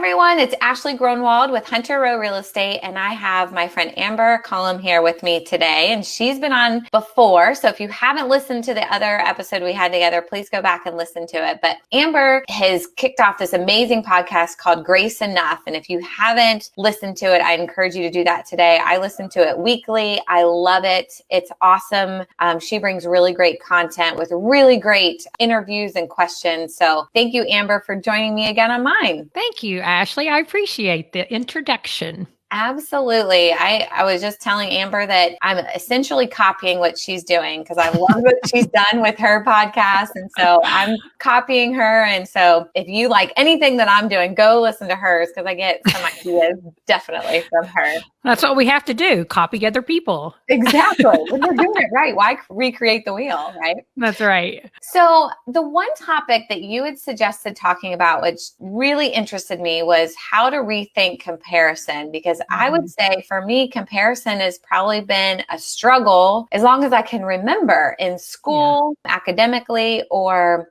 everyone. It's Ashley Gronewald with Hunter Row Real Estate, and I have my friend Amber Cullum here with me today, and she's been on before. So if you haven't listened to the other episode we had together, please go back and listen to it. But Amber has kicked off this amazing podcast called Grace Enough, and if you haven't listened to it, I encourage you to do that today. I listen to it weekly. I love it. It's awesome. She brings really great content with really great interviews and questions. So thank you, Amber, for joining me again on mine. Thank you, Ashley. I appreciate the introduction. Absolutely. I was just telling Amber that I'm essentially copying what she's doing because I love what she's done with her podcast. And so I'm copying her. And so if you like anything that I'm doing, go listen to hers because I get some ideas definitely from her. That's what we have to do. Copy other people. Exactly. When you're doing it right, why recreate the wheel, right? That's right. So the one topic that you had suggested talking about, which really interested me, was how to rethink comparison. Because I would say for me, comparison has probably been a struggle as long as I can remember in school, academically, or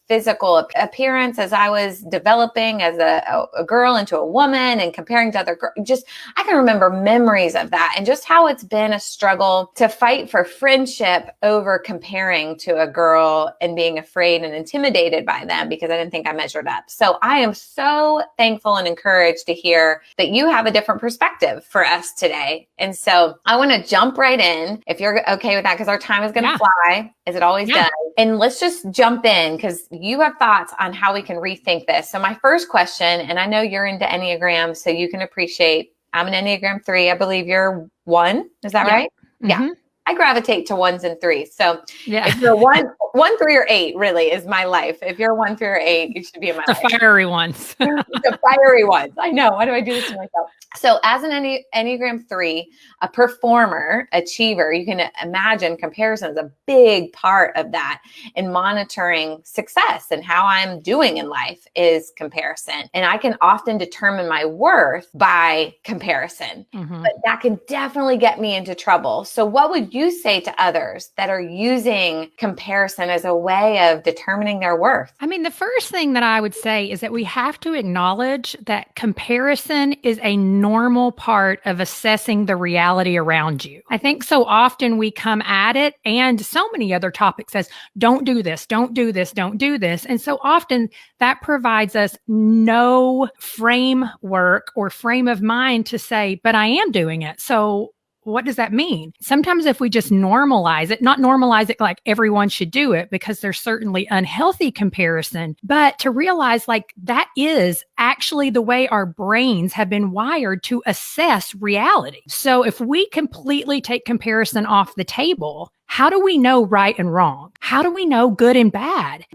physical appearance as I was developing as a girl into a woman and comparing to other girls. I can remember memories of that and just how it's been a struggle to fight for friendship over comparing to a girl and being afraid and intimidated by them because I didn't think I measured up. So I am so thankful and encouraged to hear that you have a different perspective for us today. And so I want to jump right in if you're okay with that, because our time is going to fly as it always does. And let's just jump in because you have thoughts on how we can rethink this. So my first question, and I know you're into Enneagram, so you can appreciate, I'm an Enneagram 3. I believe you're 1. Is that right? Mm-hmm. Yeah. I gravitate to 1s and 3s. So if you're 1, 3, or 8, really is my life. If you're 1, 3, or 8, you should be in my life. The fiery ones. The fiery ones. I know. Why do I do this to myself? So as an Enneagram 3, a performer, achiever, you can imagine comparison is a big part of that. And monitoring success and how I'm doing in life is comparison. And I can often determine my worth by comparison. Mm-hmm. But that can definitely get me into trouble. So what would you say to others that are using comparison as a way of determining their worth? I mean, the first thing that I would say is that we have to acknowledge that comparison is a normal part of assessing the reality around you. I think so often we come at it, and so many other topics as don't do this, don't do this, don't do this. And so often that provides us no framework or frame of mind to say, but I am doing it. So what does that mean? Sometimes if we just normalize it, not normalize it like everyone should do it, because there's certainly unhealthy comparison, but to realize like that is actually the way our brains have been wired to assess reality. So if we completely take comparison off the table, how do we know right and wrong? How do we know good and bad?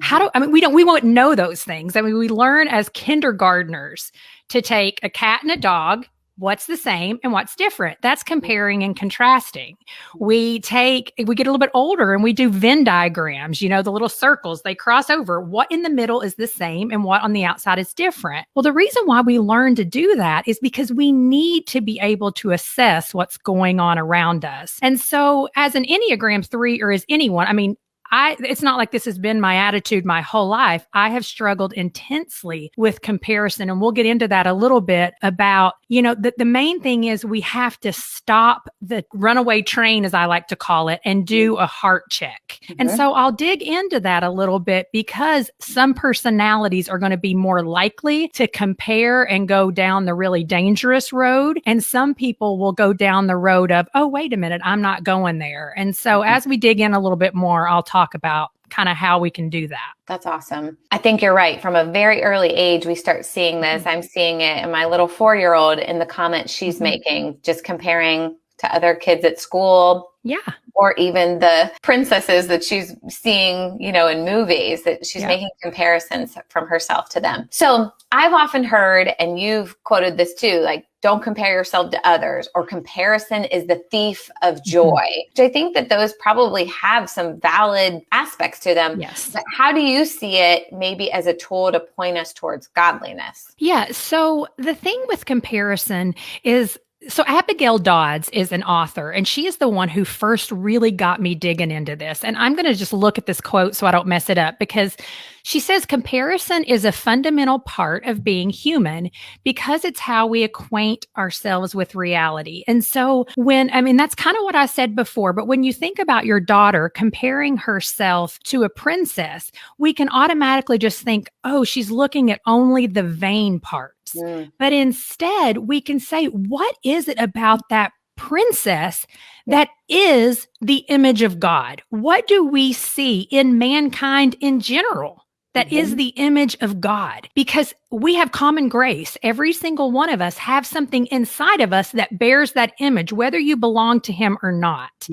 We won't know those things. I mean, we learn as kindergartners to take a cat and a dog. What's the same and what's different? That's comparing and contrasting. We get a little bit older and we do Venn diagrams, the little circles, they cross over. What in the middle is the same and what on the outside is different? Well, the reason why we learn to do that is because we need to be able to assess what's going on around us. And so as an Enneagram 3 or as anyone, it's not like this has been my attitude my whole life. I have struggled intensely with comparison. And we'll get into that a little bit about, the main thing is we have to stop the runaway train, as I like to call it, and do a heart check. Mm-hmm. And so I'll dig into that a little bit because some personalities are going to be more likely to compare and go down the really dangerous road. And some people will go down the road of, oh, wait a minute, I'm not going there. And so as we dig in a little bit more, I'll talk about kind of how we can do that. That's awesome. I think you're right. From a very early age, we start seeing this. I'm seeing it in my little 4-year-old in the comments she's making, just comparing to other kids at school. Yeah. Or even the princesses that she's seeing, in movies, that she's making comparisons from herself to them. So I've often heard, and you've quoted this too, like, don't compare yourself to others, or comparison is the thief of joy. Which I think that those probably have some valid aspects to them. Yes. But how do you see it maybe as a tool to point us towards godliness? Yeah. So the thing with comparison is, so Abigail Dodds is an author, and she is the one who first really got me digging into this. And I'm going to just look at this quote so I don't mess it up, because She says comparison is a fundamental part of being human because it's how we acquaint ourselves with reality. And so that's kind of what I said before, but when you think about your daughter comparing herself to a princess, we can automatically just think, oh, she's looking at only the vain parts. But instead, we can say, what is it about that princess that is the image of God? What do we see in mankind in general that is the image of God? Because we have common grace. Every single one of us have something inside of us that bears that image, whether you belong to him or not.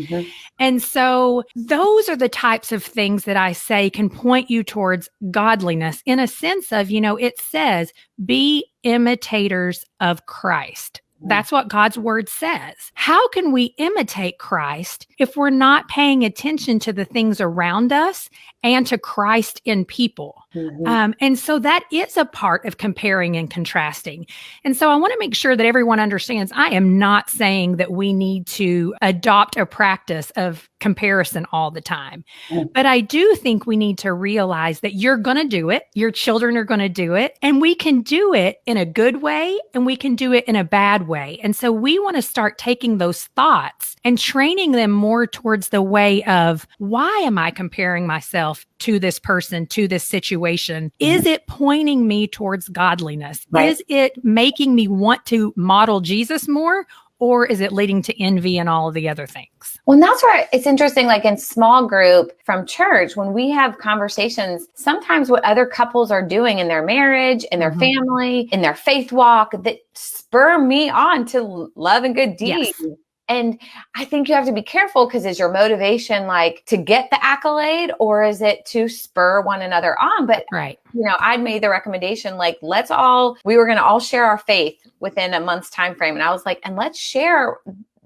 And so those are the types of things that I say can point you towards godliness in a sense of, it says, be imitators of Christ. That's what God's word says. How can we imitate Christ if we're not paying attention to the things around us and to Christ in people? And so that is a part of comparing and contrasting. And so I want to make sure that everyone understands I am not saying that we need to adopt a practice of comparison all the time. But I do think we need to realize that you're going to do it. Your children are going to do it. And we can do it in a good way and we can do it in a bad way. And so we want to start taking those thoughts and training them more towards the way of, why am I comparing myself to this person, to this situation? Is it pointing me towards godliness? Right. Is it making me want to model Jesus more? Or is it leading to envy and all of the other things? Well, and that's where it's interesting, like in small group from church, when we have conversations, sometimes what other couples are doing in their marriage, in their family, in their faith walk, that spur me on to love and good deeds. Yes. And I think you have to be careful, because is your motivation like to get the accolade, or is it to spur one another on? But, I'd made the recommendation, like, we were going to all share our faith within a month's time frame. And I was like, and let's share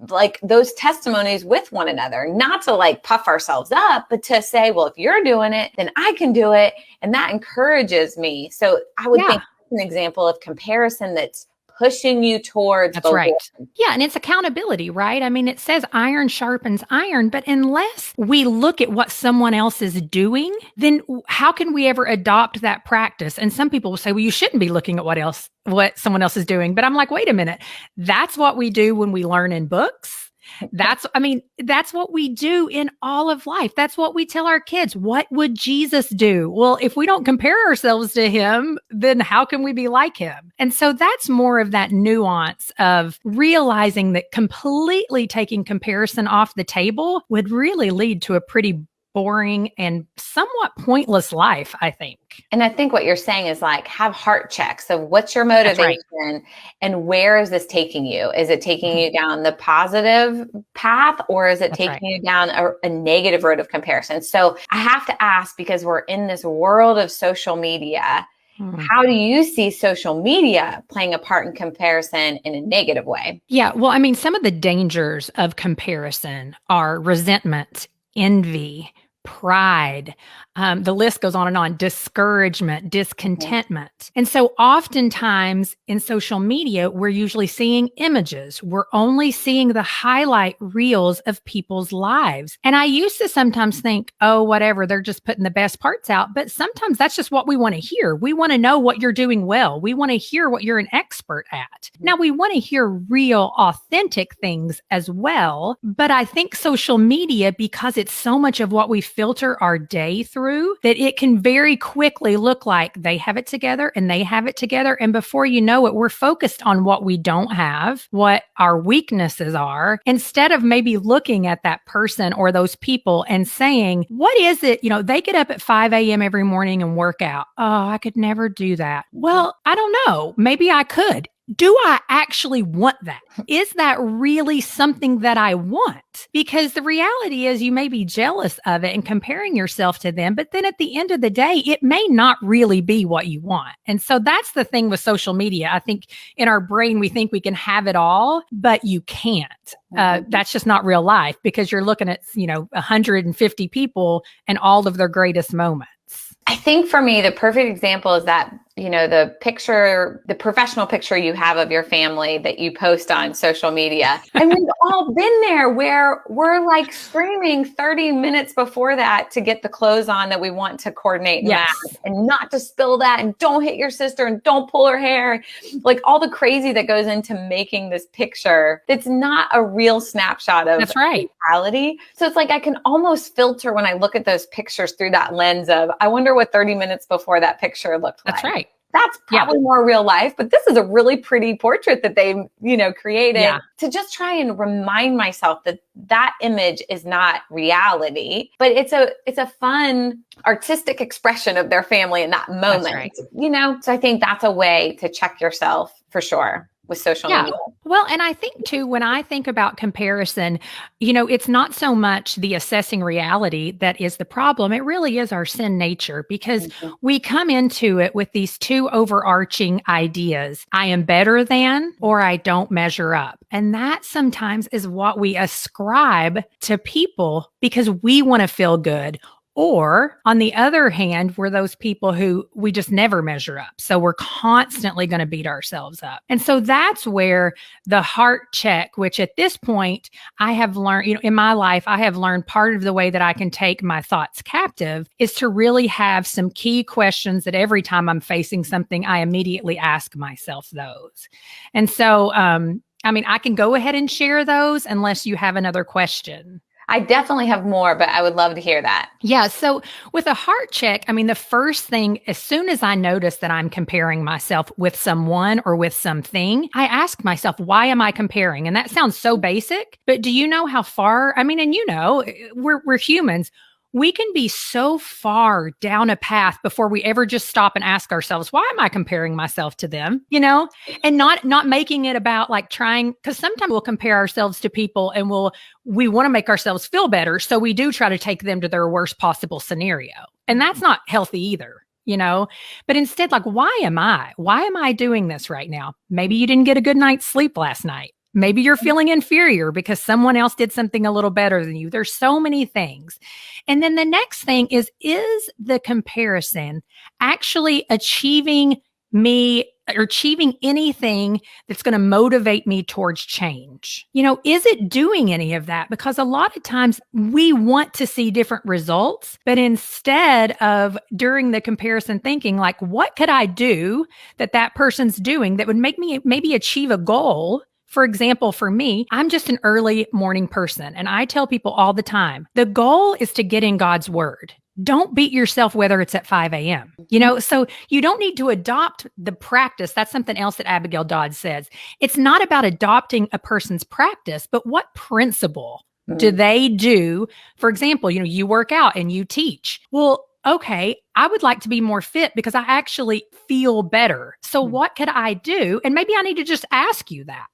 like those testimonies with one another, not to like puff ourselves up, but to say, well, if you're doing it, then I can do it. And that encourages me. So I would think that's an example of comparison that's pushing you towards That's right. Lord. Yeah. And it's accountability, right? I mean, it says iron sharpens iron, but unless we look at what someone else is doing, then how can we ever adopt that practice? And some people will say, well, you shouldn't be looking at what someone else is doing. But I'm like, wait a minute. That's what we do when we learn in books. That's what we do in all of life. That's what we tell our kids. What would Jesus do? Well, if we don't compare ourselves to him, then how can we be like him? And so that's more of that nuance of realizing that completely taking comparison off the table would really lead to a pretty boring and somewhat pointless life, I think. And I think what you're saying is like, have heart checks of what's your motivation and where is this taking you? Is it taking you down the positive path, or is it taking you down a negative road of comparison? So I have to ask, because we're in this world of social media, how do you see social media playing a part in comparison in a negative way? Yeah. Well, I mean, some of the dangers of comparison are resentment, envy, pride. The list goes on and on. Discouragement, discontentment. And so oftentimes in social media, we're usually seeing images. We're only seeing the highlight reels of people's lives. And I used to sometimes think, oh, whatever, they're just putting the best parts out. But sometimes that's just what we want to hear. We want to know what you're doing well. We want to hear what you're an expert at. Now, we want to hear real, authentic things as well. But I think social media, because it's so much of what we filter our day through, that it can very quickly look like they have it together and they have it together. And before you know it, we're focused on what we don't have, what our weaknesses are, instead of maybe looking at that person or those people and saying, what is it? They get up at 5 a.m. every morning and work out. Oh, I could never do that. Well, I don't know. Maybe I could. Do I actually want that? Is that really something that I want? Because the reality is you may be jealous of it and comparing yourself to them, but then at the end of the day, it may not really be what you want. And so that's the thing with social media. I think in our brain, we think we can have it all, but you can't. That's just not real life, because you're looking at, 150 people and all of their greatest moments. I think for me, the perfect example is that the professional picture you have of your family that you post on social media. And we've all been there where we're like screaming 30 minutes before that to get the clothes on that we want to coordinate and match, and not to spill that, and don't hit your sister, and don't pull her hair. Like all the crazy that goes into making this picture that's not a real snapshot of reality. So it's like I can almost filter when I look at those pictures through that lens of, I wonder what 30 minutes before that picture looked like. That's right. That's probably more real life, but this is a really pretty portrait that they, created to just try and remind myself that that image is not reality, but it's a fun artistic expression of their family in that moment, So I think that's a way to check yourself for sure with social media. Well, and I think too, when I think about comparison, it's not so much the assessing reality that is the problem. It really is our sin nature, because we come into it with these two overarching ideas. I am better than, or I don't measure up. And that sometimes is what we ascribe to people because we want to feel good. Or on the other hand, we're those people who we just never measure up. So we're constantly going to beat ourselves up. And so that's where the heart check, which at this point I have learned, in my life, I have learned part of the way that I can take my thoughts captive is to really have some key questions that every time I'm facing something, I immediately ask myself those. And so, I can go ahead and share those unless you have another question. I definitely have more, but I would love to hear that. Yeah. So with a heart check, the first thing, as soon as I notice that I'm comparing myself with someone or with something, I ask myself, why am I comparing? And that sounds so basic, but do you know how far, and we're humans. We can be so far down a path before we ever just stop and ask ourselves, why am I comparing myself to them? And not making it about like trying, because sometimes we'll compare ourselves to people and we want to make ourselves feel better. So we do try to take them to their worst possible scenario. And that's not healthy either. But instead, like, why am I doing this right now? Maybe you didn't get a good night's sleep last night. Maybe you're feeling inferior because someone else did something a little better than you. There's so many things. And then the next thing is the comparison actually achieving anything that's going to motivate me towards change? Is it doing any of that? Because a lot of times we want to see different results, but instead of during the comparison thinking, like, what could I do that person's doing that would make me maybe achieve a goal? For example, for me, I'm just an early morning person. And I tell people all the time, the goal is to get in God's word. Don't beat yourself whether it's at 5 a.m. So you don't need to adopt the practice. That's something else that Abigail Dodd says. It's not about adopting a person's practice, but what principle do they do? For example, you work out and you teach. Well, okay, I would like to be more fit because I actually feel better. So what could I do? And maybe I need to just ask you that.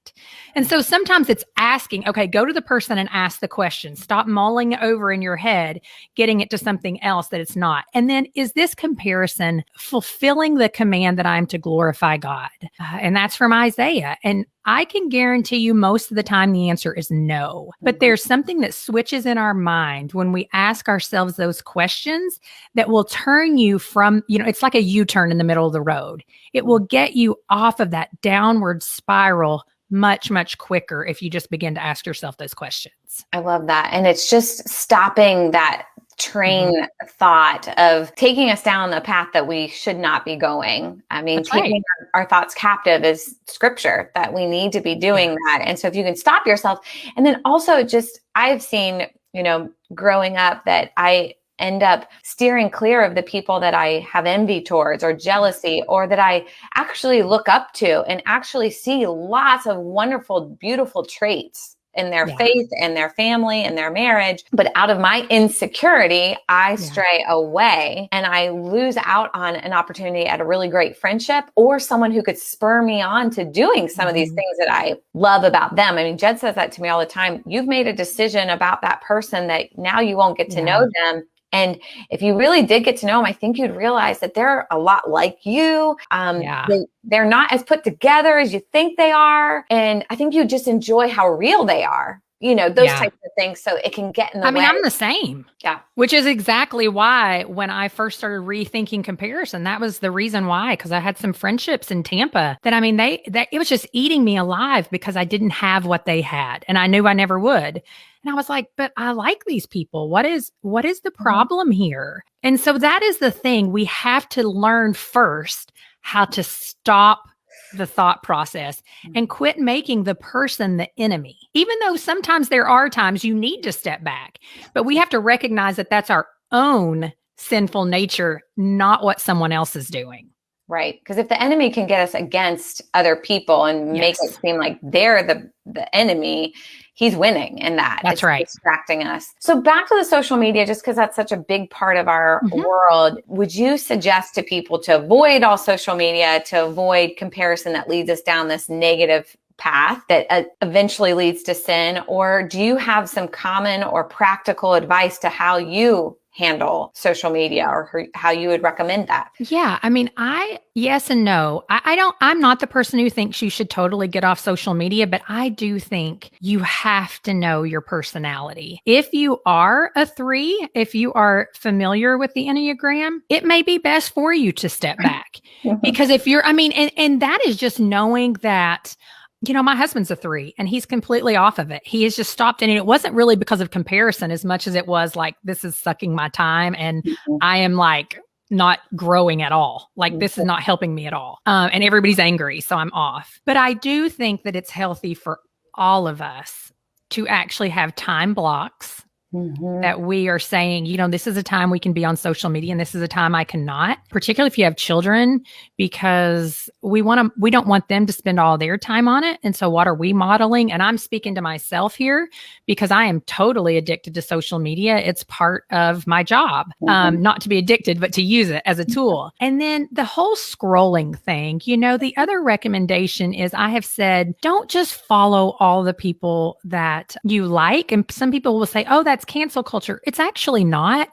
And so sometimes it's asking, okay, go to the person and ask the question. Stop mulling it over in your head, getting it to something else that it's not. And then, is this comparison fulfilling the command that I'm to glorify God? And that's from Isaiah. And I can guarantee you most of the time the answer is no. But there's something that switches in our mind when we ask ourselves those questions that will turn you from, it's like a U-turn in the middle of the road. It will get you off of that downward spiral much, much quicker if you just begin to ask yourself those questions. I love that. And it's just stopping that train thought of taking us down a path that we should not be going. Taking our thoughts captive is scripture that we need to be doing that. And so if you can stop yourself, and then also I've seen, growing up that I end up steering clear of the people that I have envy towards or jealousy, or that I actually look up to and actually see lots of wonderful, beautiful traits in their faith and their family and their marriage. But out of my insecurity, I stray away and I lose out on an opportunity at a really great friendship or someone who could spur me on to doing some of these things that I love about them. Jed says that to me all the time. You've made a decision about that person that now you won't get to know them. And if you really did get to know them, I think you'd realize that they're a lot like you. They're not as put together as you think they are. And I think you just enjoy how real they are. those types of things. So it can get in the way. I mean, I'm the same. Yeah. Which is exactly why when I first started rethinking comparison, that was the reason why, because I had some friendships in Tampa that, I mean, it was just eating me alive because I didn't have what they had and I knew I never would. And I was like, but I like these people. What is the problem here? And so that is the thing. We have to learn first how to stop the thought process and quit making the person the enemy. Even though sometimes there are times you need to step back, but we have to recognize that that's our own sinful nature, not what someone else is doing. Right. Because if the enemy can get us against other people and make it seem like they're the enemy, he's winning in that. That's right. Distracting us. So back to the social media, just because that's such a big part of our world, would you suggest to people to avoid all social media, to avoid comparison that leads us down this negative path that eventually leads to sin? Or do you have some common or practical advice to how you handle social media, or how you would recommend that? Yeah. I mean, yes and no. I'm not the person who thinks you should totally get off social media, but I do think you have to know your personality. If you are a 3, if you are familiar with the Enneagram, it may be best for you to step back because if you're, and that is just knowing that, my husband's a 3 and he's completely off of it. He has just stopped. And it wasn't really because of comparison as much as it was like, this is sucking my time. And I am like not growing at all. Like this is not helping me at all. And everybody's angry. So I'm off. But I do think that it's healthy for all of us to actually have time blocks that we are saying, this is a time we can be on social media and this is a time I cannot, particularly if you have children, because we don't want them to spend all their time on it. And so what are we modeling? And I'm speaking to myself here because I am totally addicted to social media. It's part of my job, not to be addicted, but to use it as a tool. And then the whole scrolling thing, the other recommendation is I have said, don't just follow all the people that you like. And some people will say, oh, that's cancel culture. It's actually not.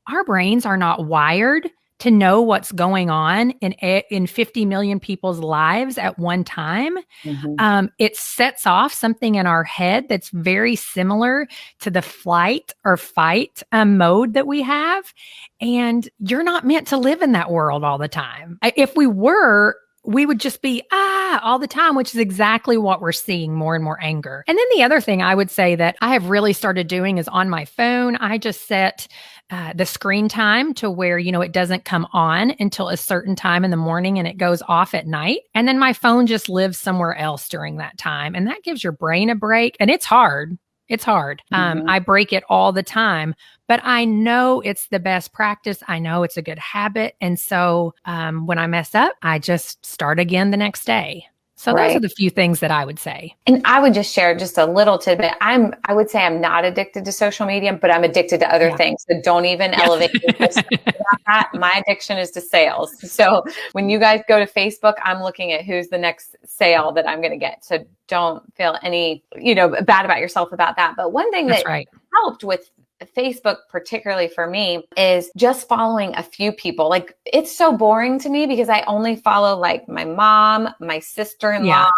Our brains are not wired to know what's going on in 50 million people's lives at one time. It sets off something in our head that's very similar to the flight or fight mode that we have. And you're not meant to live in that world all the time. If we were, we would just be, all the time, which is exactly what we're seeing, more and more anger. And then the other thing I would say that I have really started doing is on my phone, I just set the screen time to where, it doesn't come on until a certain time in the morning and it goes off at night. And then my phone just lives somewhere else during that time. And that gives your brain a break. And it's hard. It's hard. I break it all the time, but I know it's the best practice. I know it's a good habit. And so when I mess up, I just start again the next day. So those are the few things that I would say. And I would just share just a little tidbit. I would say I'm not addicted to social media, but I'm addicted to other things. So don't even elevate that. My addiction is to sales. So when you guys go to Facebook, I'm looking at who's the next sale that I'm going to get. So don't feel any, bad about yourself about that. But one thing that helped with Facebook, particularly for me, is just following a few people. Like, it's so boring to me because I only follow like my mom, my sister-in-law,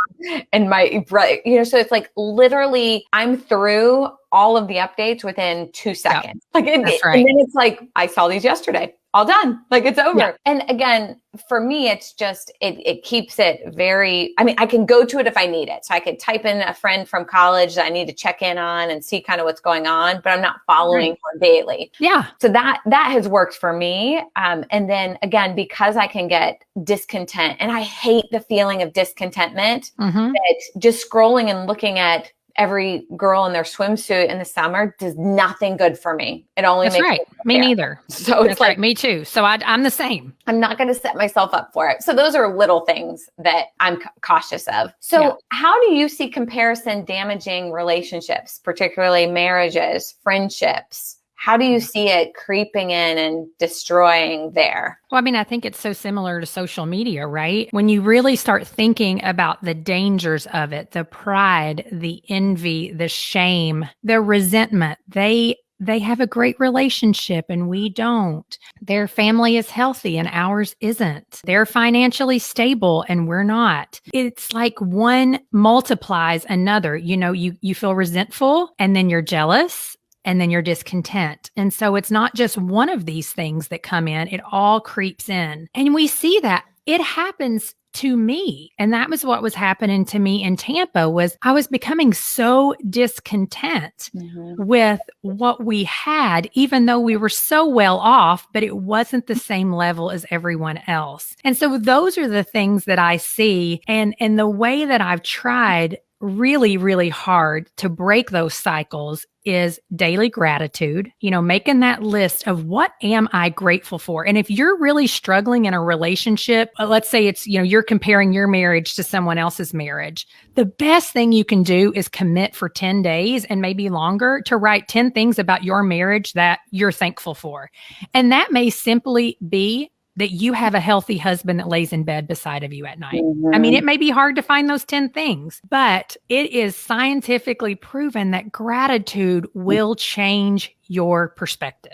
and my brother, so it's like literally I'm through all of the updates within 2 seconds. And then it's like, I saw these yesterday. All done. Like, it's over. Yeah. And again, for me, it's just, it keeps it very, I can go to it if I need it. So I could type in a friend from college that I need to check in on and see kind of what's going on, but I'm not following her daily. Yeah. So that has worked for me. And then again, because I can get discontent, and I hate the feeling of discontentment, that just scrolling and looking at every girl in their swimsuit in the summer does nothing good for me. It only makes me neither. So it's like me too. So I'm the same. I'm not going to set myself up for it. So those are little things that I'm cautious of. So how do you see comparison damaging relationships, particularly marriages, friendships? How do you see it creeping in and destroying there? Well, I think it's so similar to social media, right? When you really start thinking about the dangers of it, the pride, the envy, the shame, the resentment, they they have a great relationship and we don't. Their family is healthy and ours isn't. They're financially stable and we're not. It's like one multiplies another. You feel resentful and then you're jealous and then you're discontent. And so it's not just one of these things that come in, it all creeps in. And we see that it happens to me. And that was what was happening to me in Tampa was I was becoming so discontent with what we had, even though we were so well off, but it wasn't the same level as everyone else. And so those are the things that I see. And the way that I've tried really, really hard to break those cycles is daily gratitude, making that list of what am I grateful for? And if you're really struggling in a relationship, let's say it's, you're comparing your marriage to someone else's marriage, the best thing you can do is commit for 10 days and maybe longer to write 10 things about your marriage that you're thankful for. And that may simply be that you have a healthy husband that lays in bed beside of you at night. I mean, it may be hard to find those 10 things, but it is scientifically proven that gratitude will change your perspective.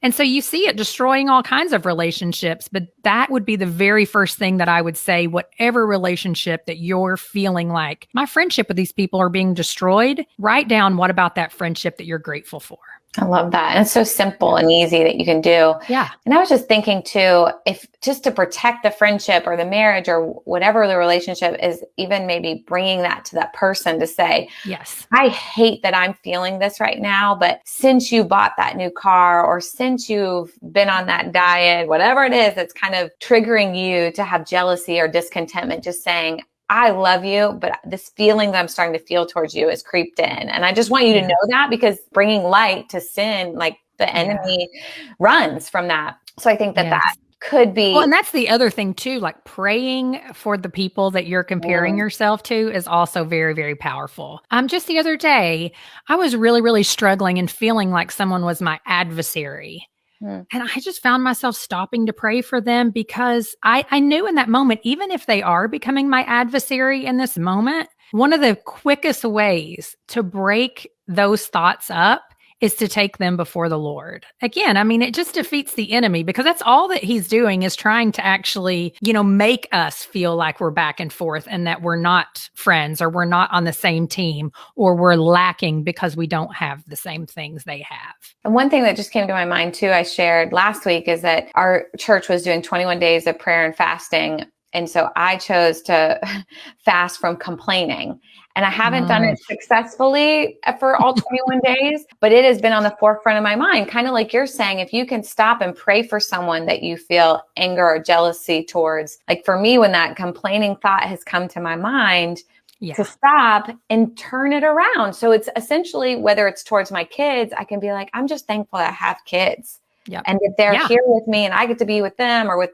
And so you see it destroying all kinds of relationships, but that would be the very first thing that I would say, whatever relationship that you're feeling like my friendship with these people are being destroyed, write down what about that friendship that you're grateful for. I love that. And it's so simple and easy that you can do. Yeah. And I was just thinking too, if just to protect the friendship or the marriage or whatever the relationship is, even maybe bringing that to that person to say, yes, I hate that I'm feeling this right now, but since you bought that new car or since you've been on that diet, whatever it is that's kind of triggering you to have jealousy or discontentment, just saying, I love you, but this feeling that I'm starting to feel towards you is creeped in. And I just want you to know that, because bringing light to sin, like the enemy runs from that. So I think that that could be. Well, and that's the other thing too, like praying for the people that you're comparing yourself to is also very, very powerful. Just the other day, I was really, really struggling and feeling like someone was my adversary. And I just found myself stopping to pray for them because I knew in that moment, even if they are becoming my adversary in this moment, one of the quickest ways to break those thoughts up is to take them before the Lord. Again, I mean, it just defeats the enemy, because that's all that he's doing is trying to actually, make us feel like we're back and forth and that we're not friends or we're not on the same team or we're lacking because we don't have the same things they have. And one thing that just came to my mind too, I shared last week, is that our church was doing 21 days of prayer and fasting. And so I chose to fast from complaining. And I haven't done it successfully for all 21 days, but it has been on the forefront of my mind. Kind of like you're saying, if you can stop and pray for someone that you feel anger or jealousy towards, like for me, when that complaining thought has come to my mind, to stop and turn it around. So it's essentially, whether it's towards my kids, I can be like, I'm just thankful that I have kids and that they're here with me and I get to be with them, or with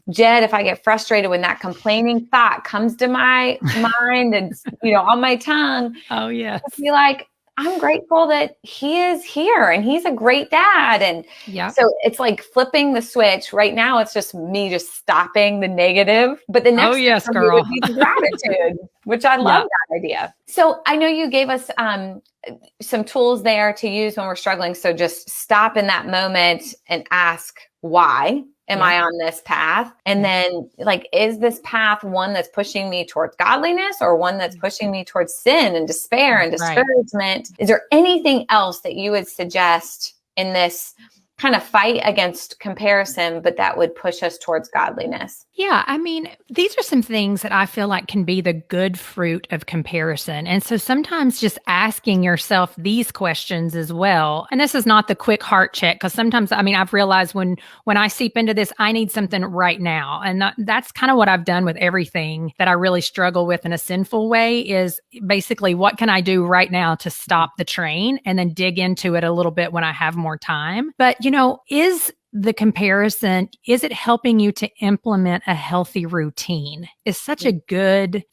Jed, if I get frustrated when that complaining thought comes to my mind and, on my tongue. Oh, yes. I feel like I'm grateful that he is here and he's a great dad. And so it's like flipping the switch. Right now, it's just me just stopping the negative. But the next step would be the gratitude, which I love that idea. So I know you gave us some tools there to use when we're struggling. So just stop in that moment and ask, why am I on this path? And then, like, is this path one that's pushing me towards godliness or one that's pushing me towards sin and despair and discouragement? Is there anything else that you would suggest in this kind of fight against comparison, but that would push us towards godliness? Yeah, I mean, these are some things that I feel like can be the good fruit of comparison. And so sometimes just asking yourself these questions as well. And this is not the quick heart check, because sometimes, I mean, I've realized when I seep into this, I need something right now. And that's kind of what I've done with everything that I really struggle with in a sinful way, is basically, what can I do right now to stop the train, and then dig into it a little bit when I have more time. But, is the comparison, is it helping you to implement a healthy routine? Is such a good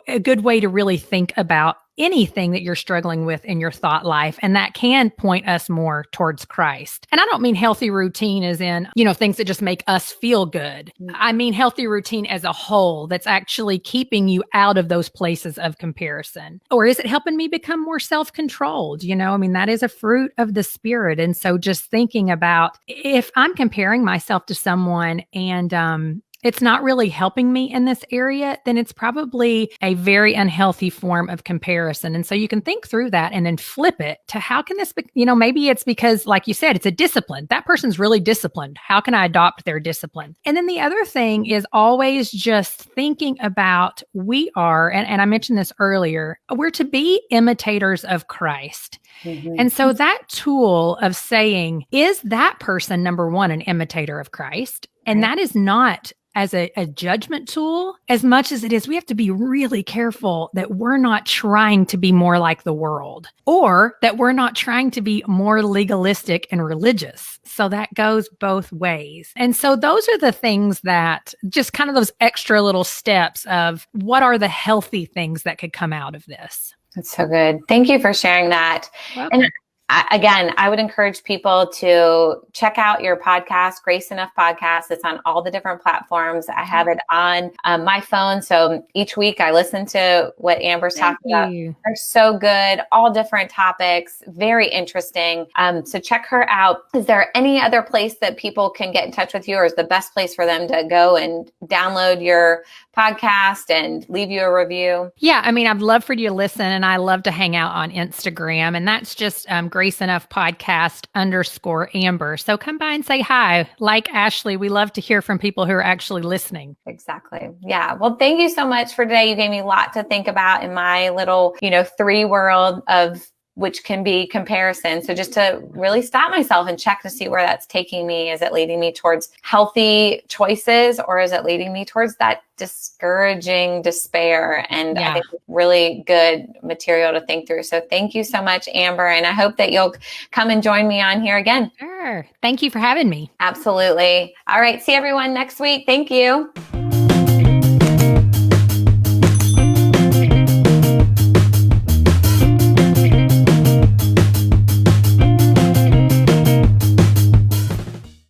a good way to really think about anything that you're struggling with in your thought life. And that can point us more towards Christ. And I don't mean healthy routine as in, things that just make us feel good. I mean healthy routine as a whole that's actually keeping you out of those places of comparison. Or is it helping me become more self-controlled? That is a fruit of the Spirit. And so just thinking about if I'm comparing myself to someone and it's not really helping me in this area, then it's probably a very unhealthy form of comparison. And so you can think through that and then flip it to how can this be, maybe it's because, like you said, it's a discipline. That person's really disciplined. How can I adopt their discipline? And then the other thing is always just thinking about we are, and I mentioned this earlier, we're to be imitators of Christ. Mm-hmm. And so that tool of saying, is that person, number one, an imitator of Christ? And that is not as a judgment tool as much as it is, we have to be really careful that we're not trying to be more like the world or that we're not trying to be more legalistic and religious. So that goes both ways. And so those are the things that just kind of those extra little steps of what are the healthy things that could come out of this. That's so good. Thank you for sharing that. And I would encourage people to check out your podcast, Grace Enough Podcast. It's on all the different platforms. I have it on my phone. So each week I listen to what Amber's talking about. They're so good. All different topics. Very interesting. So check her out. Is there any other place that people can get in touch with you, or is the best place for them to go and download your podcast and leave you a review? Yeah. I'd love for you to listen, and I love to hang out on Instagram, and that's just Grace Enough Podcast _Amber. So come by and say hi. Like Ashley, we love to hear from people who are actually listening. Exactly. Yeah. Well, thank you so much for today. You gave me a lot to think about in my little, 3 world of which can be comparison. So just to really stop myself and check to see where that's taking me. Is it leading me towards healthy choices, or is it leading me towards that discouraging despair? And I think it's really good material to think through. So thank you so much, Amber. And I hope that you'll come and join me on here again. Sure. Thank you for having me. Absolutely. All right. See everyone next week. Thank you.